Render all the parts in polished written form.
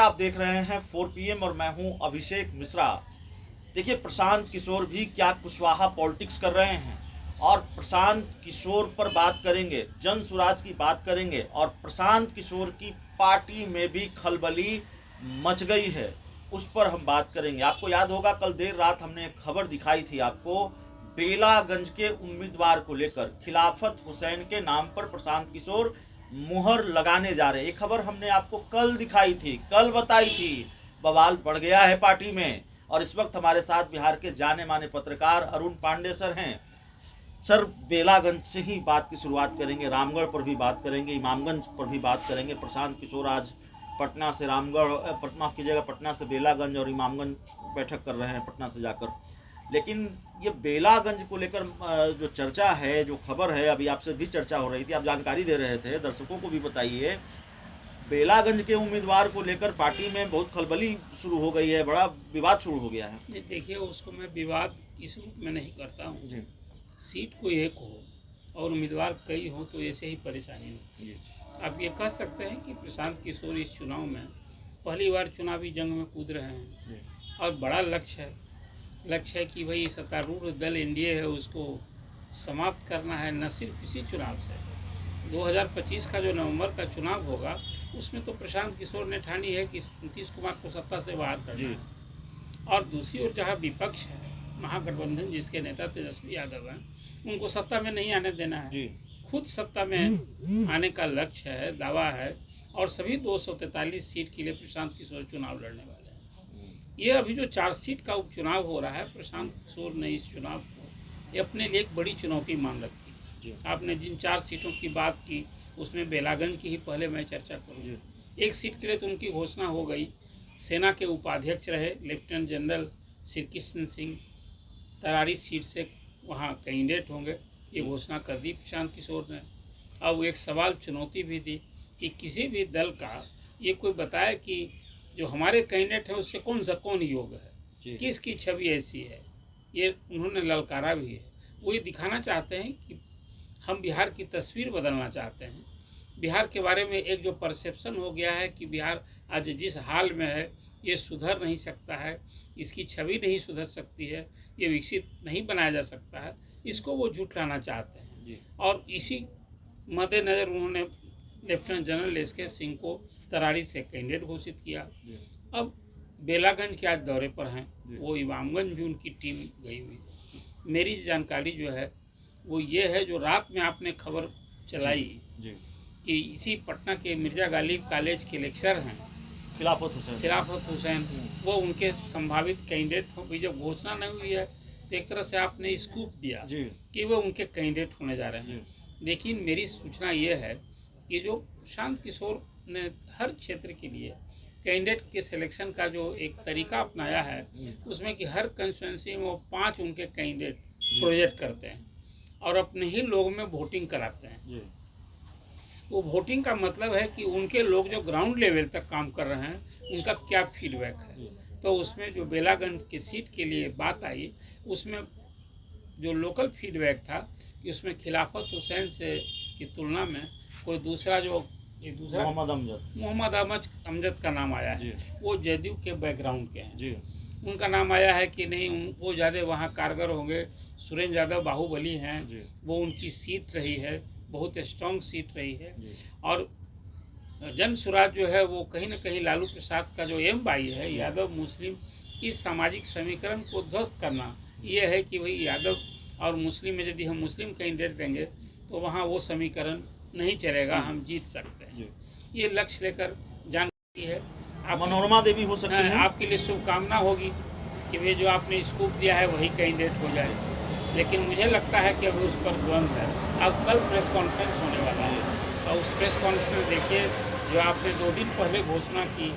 आप देख रहे हैं 4 PM और मैं हूं अभिषेक मिश्रा। देखिए, प्रशांत किशोर भी क्या कुशवाहा पॉलिटिक्स कर रहे हैं और प्रशांत किशोर पर बात करेंगे, जन सुराज की बात करेंगे और प्रशांत किशोर की पार्टी में भी खलबली मच गई है, उस पर हम बात करेंगे। आपको याद होगा कल देर रात हमने एक खबर दिखाई थी आपको, बेलागंज के उम्मीदवार को लेकर खिलाफत हुसैन के नाम पर प्रशांत किशोर मुहर लगाने जा रहे। ये खबर हमने आपको कल दिखाई थी, कल बताई थी। बवाल बढ़ गया है पार्टी में और इस वक्त हमारे साथ बिहार के जाने माने पत्रकार अरुण पांडे सर हैं। सर, बेलागंज से ही बात की शुरुआत करेंगे, रामगढ़ पर भी बात करेंगे, इमामगंज पर भी बात करेंगे। प्रशांत किशोर आज पटना से रामगढ़, माफ कीजिएगा, पटना से बेलागंज और इमामगंज बैठक कर रहे हैं पटना से जाकर। लेकिन ये बेलागंज को लेकर जो चर्चा है, जो खबर है, अभी आपसे भी चर्चा हो रही थी, आप जानकारी दे रहे थे, दर्शकों को भी बताइए। बेलागंज के उम्मीदवार को लेकर पार्टी में बहुत खलबली शुरू हो गई है, बड़ा विवाद शुरू हो गया है। नहीं, देखिए, उसको मैं विवाद इस रूप में नहीं करता हूँ। जी सीट कोई एक हो और उम्मीदवार कई हो तो ऐसे ही परेशानी होती है। आप ये कह सकते हैं कि प्रशांत किशोर इस चुनाव में पहली बार चुनावी जंग में कूद रहे हैं और बड़ा लक्ष्य है कि भाई सत्तारूढ़ दल एनडीए है उसको समाप्त करना है, न सिर्फ इसी चुनाव से। 2025 का जो नवंबर का चुनाव होगा उसमें तो प्रशांत किशोर ने ठानी है कि नीतीश कुमार को सत्ता से बाहर करना है। और दूसरी ओर जहाँ विपक्ष है, महागठबंधन जिसके नेता तेजस्वी यादव हैं, उनको सत्ता में नहीं आने देना है। खुद सत्ता में आने का लक्ष्य है, दावा है और सभी 243 सीट के लिए प्रशांत किशोर चुनाव लड़ने वाले हैं। ये अभी जो 4 सीट का उपचुनाव हो रहा है, प्रशांत किशोर ने इस चुनाव को ये अपने लिए एक बड़ी चुनौती मान रखी। आपने जिन 4 सीटों की बात की उसमें बेलागंज की ही पहले मैं चर्चा करूँ। एक सीट के लिए तो उनकी घोषणा हो गई, सेना के उपाध्यक्ष रहे lieutenant general Shri Krishna Singh Tarari seat से वहाँ कैंडिडेट होंगे, ये घोषणा कर दी प्रशांत किशोर ने। अब एक सवाल चुनौती भी दी कि किसी भी दल का ये कोई बताए कि जो हमारे कैंडिडेट हैं उससे कौन योग्य है, किसकी छवि ऐसी है, ये उन्होंने ललकारा भी है। वो ये दिखाना चाहते हैं कि हम बिहार की तस्वीर बदलना चाहते हैं। बिहार के बारे में एक जो परसेप्शन हो गया है कि बिहार आज जिस हाल में है ये सुधर नहीं सकता है, इसकी छवि नहीं सुधर सकती है, ये विकसित नहीं बनाया जा सकता है, इसको वो झुठलाना चाहते हैं। और इसी मद्देनज़र उन्होंने लेफ्टिनेंट जनरल SK सिंह को तरारी से कैंडिडेट घोषित किया। अब बेलागंज के आज दौरे पर हैं, वो इमामगंज भी उनकी टीम गई हुई है। मेरी जानकारी जो है वो ये है, जो रात में आपने खबर चलाई कि इसी पटना के मिर्जा गालिब कॉलेज के लेक्चरर हैं खिलाफत हुसैन, वो उनके संभावित कैंडिडेट हो। जब घोषणा नहीं हुई है तो एक तरह से आपने स्कूप दिया कि वो उनके कैंडिडेट होने जा रहे हैं। लेकिन मेरी सूचना ये है कि जो प्रशांत किशोर ने हर क्षेत्र के लिए कैंडिडेट के सिलेक्शन का जो एक तरीका अपनाया है, उसमें कि हर कंस्टिट्यूंसी में वो 5 उनके कैंडिडेट प्रोजेक्ट करते हैं और अपने ही लोगों में वोटिंग कराते हैं। वो वोटिंग का मतलब है कि उनके लोग जो ग्राउंड लेवल तक काम कर रहे हैं उनका क्या फीडबैक है। तो उसमें जो बेलागंज की सीट के लिए बात आई, उसमें जो लोकल फीडबैक था कि उसमें खिलाफत हुसैन से की तुलना में कोई दूसरा मोहम्मद अमजद का नाम आया है। वो जदयू के बैकग्राउंड के हैं, उनका नाम आया है कि नहीं वो ज़्यादा वहाँ कारगर होंगे। सुरेंद्र यादव बाहुबली हैं, वो उनकी सीट रही है, बहुत स्ट्रॉन्ग सीट रही है। और जन सुराज जो है वो कहीं ना कहीं लालू प्रसाद का जो MY है, यादव मुस्लिम, इस सामाजिक समीकरण को ध्वस्त करना ये है कि भाई यादव और मुस्लिम में यदि हम मुस्लिम कैंडिडेट देंगे तो वहाँ वो समीकरण नहीं चलेगा, हम जीत सकते हैं। ये लक्ष्य लेकर जानकारी है। आप मनोरमा देवी हो सकती है, आपके लिए शुभकामना होगी कि वे जो आपने स्कूप दिया है वही कैंडिडेट हो जाए। लेकिन मुझे लगता है कि अभी उस पर द्वंद्व है। अब कल प्रेस कॉन्फ्रेंस होने वाला है और उस प्रेस कॉन्फ्रेंस देखिए, जो आपने 2 दिन पहले घोषणा की,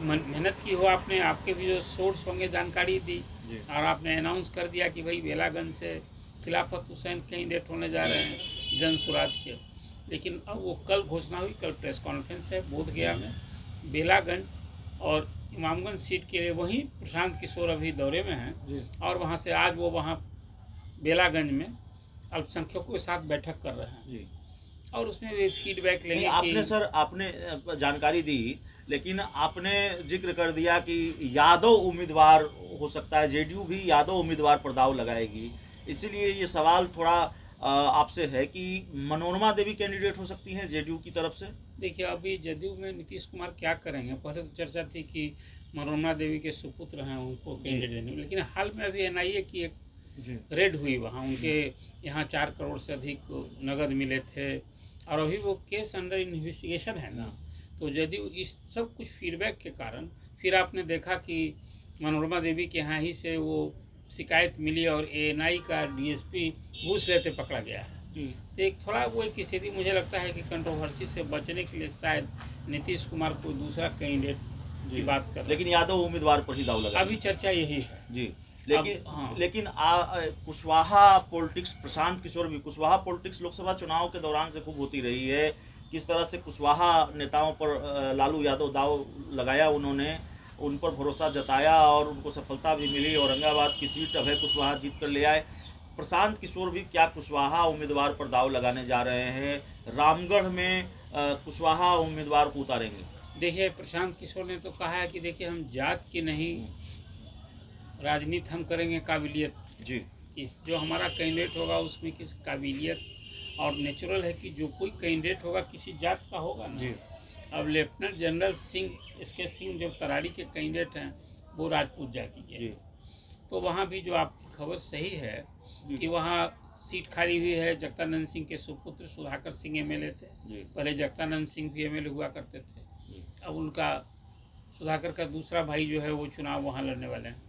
मेहनत की हो आपने, आपके भी जो सोर्स होंगे जानकारी दी और आपने अनाउंस कर दिया कि भाई बेलागंज से खिलाफत हुसैन कैंडिडेट होने जा रहे हैं जन सुराज के। लेकिन अब वो कल घोषणा हुई, कल प्रेस कॉन्फ्रेंस है बोधगया में। बेलागंज और इमामगंज सीट के लिए वहीं प्रशांत किशोर अभी दौरे में हैं और वहाँ से आज वो वहाँ बेलागंज में अल्पसंख्यकों के साथ बैठक कर रहे हैं। और उसमें वे फीडबैक नहीं, लेंगे आपने कि सर आपने जानकारी दी, लेकिन आपने जिक्र कर दिया कि यादव उम्मीदवार हो सकता है, जेडीयू भी यादव उम्मीदवार पर दाव लगाएगी। इसीलिए ये सवाल थोड़ा आपसे है कि मनोरमा देवी कैंडिडेट हो सकती हैं जेडीयू की तरफ से। देखिए, अभी जदयू में नीतीश कुमार क्या करेंगे। पहले तो चर्चा थी कि मनोरमा देवी के सुपुत्र हैं, उनको कैंडिडेट नहीं, लेकिन हाल में अभी एनआईए की एक जी रेड हुई वहाँ, उनके यहाँ 4 करोड़ से अधिक नगद मिले थे और अभी वो केस अंडर इन्वेस्टिगेशन है ना। तो यदि इस सब कुछ फीडबैक के कारण फिर आपने देखा कि मनोरमा देवी के यहाँ ही से वो शिकायत मिली और एएनआई का डीएसपी घूस लेते पकड़ा गया है। तो एक थोड़ा वो एक स्थिति मुझे लगता है कि कंट्रोवर्सी से बचने के लिए शायद नीतीश कुमार को दूसरा कैंडिडेट की बात कर, लेकिन यादव उम्मीदवार पर ही दाव लगा अभी चर्चा यही है जी। लेकिन हाँ। लेकिन कुशवाहा पॉलिटिक्स, प्रशांत किशोर भी कुशवाहा पॉलिटिक्स लोकसभा चुनाव के दौरान से खूब होती रही है। किस तरह से कुशवाहा नेताओं पर लालू यादव दाव लगाया, उन्होंने उन पर भरोसा जताया और उनको सफलता भी मिली। औरंगाबाद की सीट अभय कुशवाहा जीत कर ले आए। प्रशांत किशोर भी क्या कुशवाहा उम्मीदवार पर दाव लगाने जा रहे हैं? रामगढ़ में कुशवाहा उम्मीदवार को उतारेंगे। देखिए, प्रशांत किशोर ने तो कहा है कि देखिए हम जात की नहीं राजनीति हम करेंगे, काबिलियत जी। इस जो हमारा कैंडिडेट होगा उसमें किस काबिलियत, और नेचुरल है कि जो कोई कैंडिडेट होगा किसी जात का होगा ना। जी। अब लेफ्टिनेंट जनरल सिंह, इसके सिंह जो तरारी के कैंडिडेट हैं वो राजपूत जाति के जी। तो वहाँ भी जो आपकी खबर सही है कि वहाँ सीट खाली हुई है। जगदानंद सिंह के सुपुत्र सुधाकर सिंह एमएलए थे, पहले जगदानंद सिंह भी एमएलए हुआ करते थे। अब उनका सुधाकर का दूसरा भाई जो है वो चुनाव वहाँ लड़ने वाले हैं।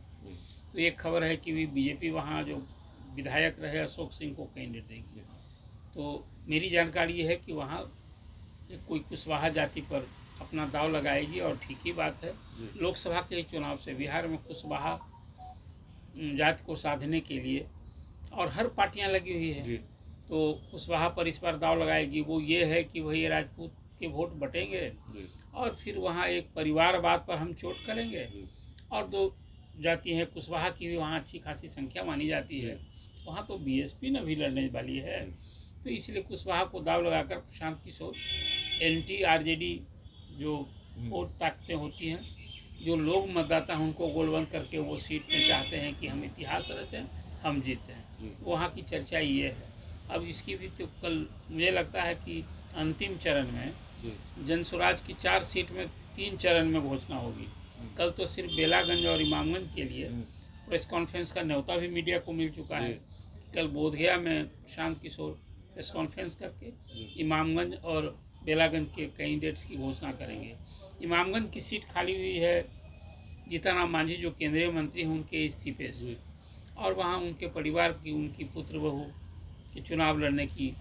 तो एक खबर है कि बीजेपी वहाँ जो विधायक रहे अशोक सिंह को कैंडिडेट देगी। तो मेरी जानकारी ये है कि वहाँ कोई कुशवाहा जाति पर अपना दाव लगाएगी और ठीक ही बात है। लोकसभा के चुनाव से बिहार में कुशवाहा जाति को साधने के लिए और हर पार्टियां लगी हुई है, तो कुशवाहा पर इस बार दाव लगाएगी। वो ये है कि वही राजपूत के वोट बटेंगे और फिर वहाँ एक परिवारवाद पर हम चोट करेंगे। और दो जाति है कुशवाहा की भी वहाँ अच्छी खासी संख्या मानी जाती है, वहाँ तो बीएसपी न भी लड़ने वाली है। तो इसलिए कुशवाहा को दाव लगाकर प्रशांत किशोर एंटी आरजेडी जो वोट ताकतें होती हैं, जो लोग मतदाता हैं उनको गोलबंद करके वो सीट में चाहते हैं कि हम इतिहास रचें, हम जीते हैं। वहाँ की चर्चा ये है। अब इसकी भी तो कल मुझे लगता है कि अंतिम चरण में जनसुराज की 4 सीट में 3 चरण में घोषणा होगी। कल तो सिर्फ बेलागंज और इमामगंज के लिए प्रेस कॉन्फ्रेंस का न्योता भी मीडिया को मिल चुका है। कल बोधगया में प्रशांत किशोर प्रेस कॉन्फ्रेंस करके इमामगंज और बेलागंज के कैंडिडेट्स की घोषणा करेंगे। इमामगंज की सीट खाली हुई है जीतनराम मांझी जो केंद्रीय मंत्री हैं उनके इस्तीफे से, और वहाँ उनके परिवार की उनकी पुत्र बहू के चुनाव लड़ने की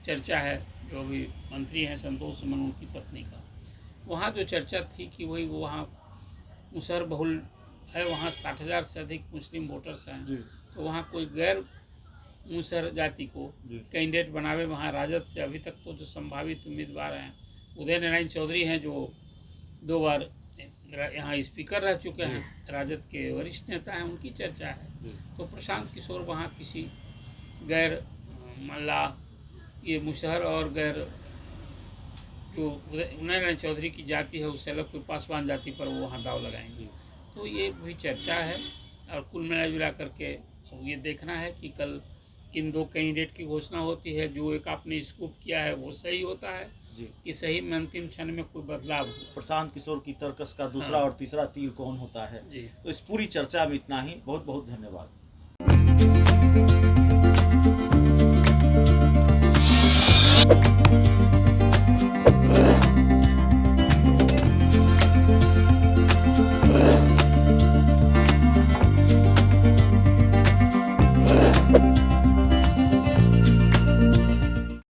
चर्चा है। जो भी मंत्री हैं संतोष सुमन उनकी पत्नी का, वहाँ जो चर्चा थी कि वही वो वहाँ मुसहर बहुल है, वहाँ 60,000 से अधिक मुस्लिम वोटर्स हैं। तो वहाँ कोई गैर मुसहर जाति को कैंडिडेट बनावे। वहाँ राजद से अभी तक तो जो संभावित उम्मीदवार हैं उदय नारायण चौधरी हैं जो 2 बार यहाँ स्पीकर रह चुके हैं, राजद के वरिष्ठ नेता हैं, उनकी चर्चा है। तो प्रशांत किशोर वहाँ किसी गैर मल्ला ये मुसहर और गैर जो उदय नारायण चौधरी की जाति है उससे अलग कोई पासवान जाति पर वो वहाँ दाव लगाएंगे। तो ये भी चर्चा है और कुल मिला जुला करके ये देखना है कि कल किन 2 कैंडिडेट की घोषणा होती है। जो एक आपने स्कूप किया है वो सही होता है कि सही में अंतिम क्षण में कोई बदलाव हो। प्रशांत किशोर की तर्कस का दूसरा और तीसरा तीर कौन होता है। तो इस पूरी चर्चा में इतना ही। बहुत बहुत धन्यवाद।